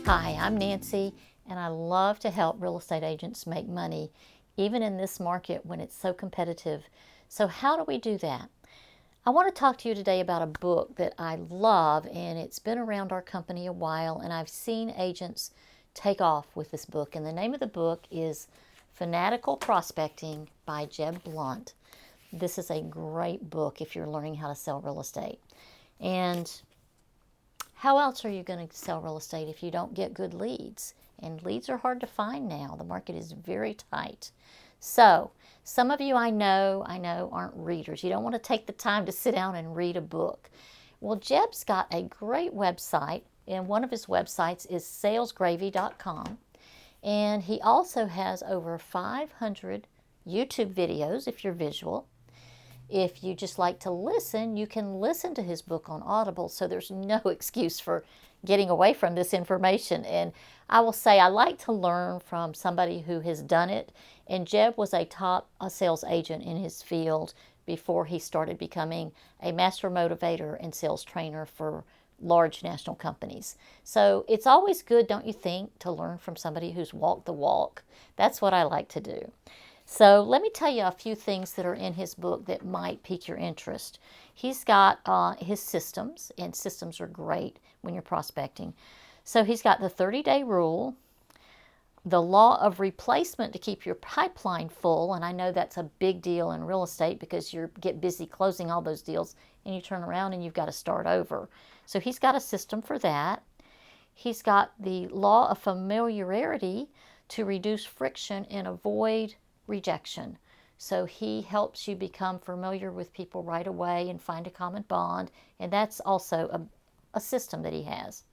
Hi, I'm Nancy, and I love to help real estate agents make money, even in this market when it's so competitive. So how do we do that? I want to talk to you today about a book that I love, and it's been around our company a while, and I've seen agents take off with this book. And the name of the book is Fanatical Prospecting by Jeb Blount. This is a great book if you're learning how to sell real estate. And how else are you going to sell real estate if you don't get good leads? And leads are hard to find now. The market is very tight. So, some of you I know aren't readers. You don't want to take the time to sit down and read a book. Well, Jeb's got a great website, and one of his websites is salesgravy.com. And he also has over 500 YouTube videos if you're visual. If you just like to listen, you can listen to his book on Audible, so there's no excuse for getting away from this information. And I will say I like to learn from somebody who has done it, and Jeb was a top sales agent in his field before he started becoming a master motivator and sales trainer for large national companies. So it's always good, don't you think, to learn from somebody who's walked the walk. That's what I like to do. So let me tell you a few things that are in his book that might pique your interest. He's got his systems, and systems are great when you're prospecting. So he's got the 30-day rule, the law of replacement to keep your pipeline full, and I know that's a big deal in real estate because you get busy closing all those deals and you turn around and you've got to start over. So he's got a system for that. He's got the law of familiarity to reduce friction and avoid rejection. So he helps you become familiar with people right away and find a common bond, and that's also a system that he has.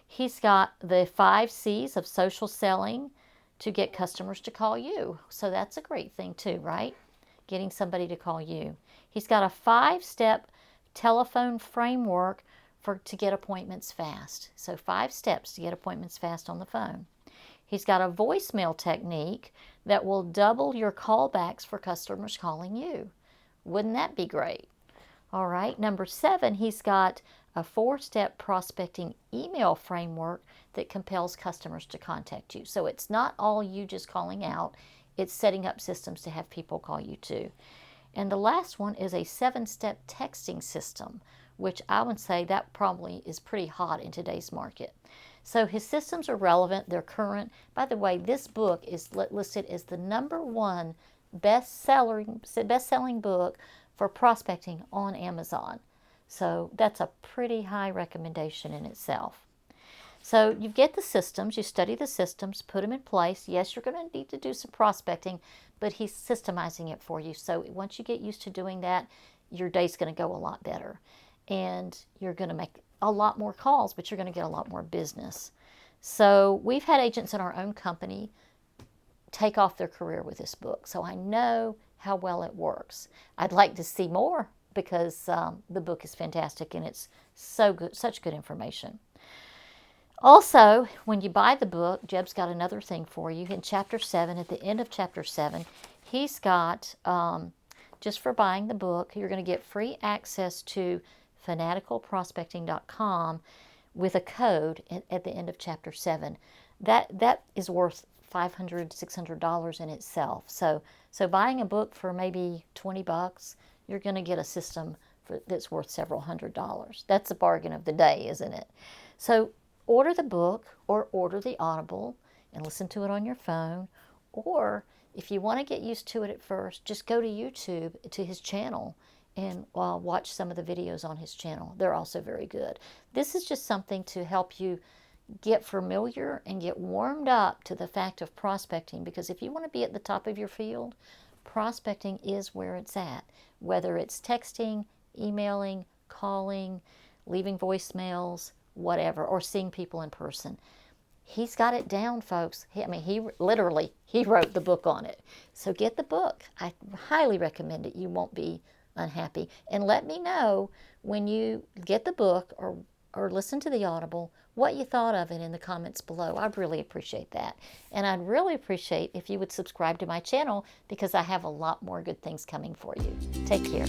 He's got the 5 C's of social selling to get customers to call you. So that's a great thing too, right? Getting somebody to call you. He's got a 5-step telephone framework to get appointments fast. So 5 steps to get appointments fast on the phone. He's got a voicemail technique that will double your callbacks for customers calling you. Wouldn't that be great? All right, number 7, he's got a 4-step prospecting email framework that compels customers to contact you. So it's not all you just calling out, it's setting up systems to have people call you too. And the last one is a 7-step texting system, which I would say that probably is pretty hot in today's market. So his systems are relevant, they're current. By the way, this book is listed as the #1 best-selling book for prospecting on Amazon. So that's a pretty high recommendation in itself. So you get the systems, you study the systems, put them in place. Yes, you're going to need to do some prospecting, but he's systemizing it for you. So once you get used to doing that, your day's going to go a lot better. And you're going to make a lot more calls, but you're going to get a lot more business. So we've had agents in our own company take off their career with this book. So I know how well it works. I'd like to see more because the book is fantastic and it's so good, such good information. Also, when you buy the book, Jeb's got another thing for you. In Chapter 7, at the end of Chapter 7, he's got, just for buying the book, you're going to get free access to fanaticalprospecting.com with a code at the end of Chapter 7. That is worth $500, $600 in itself. So buying a book for maybe $20, you're going to get a system that's worth several $100s. That's a bargain of the day, isn't it? So order the book or order the Audible and listen to it on your phone. Or if you want to get used to it at first, just go to YouTube to his channel and watch some of the videos on his channel. They're also very good. This is just something to help you get familiar and get warmed up to the fact of prospecting, because if you want to be at the top of your field, prospecting is where it's at. Whether it's texting, emailing, calling, leaving voicemails, whatever, or seeing people in person. He's got it down, folks. He wrote the book on it. So get the book. I highly recommend it. You won't be unhappy. And let me know when you get the book or listen to the Audible what you thought of it in the comments below. I'd really appreciate that. And I'd really appreciate if you would subscribe to my channel because I have a lot more good things coming for you. Take care.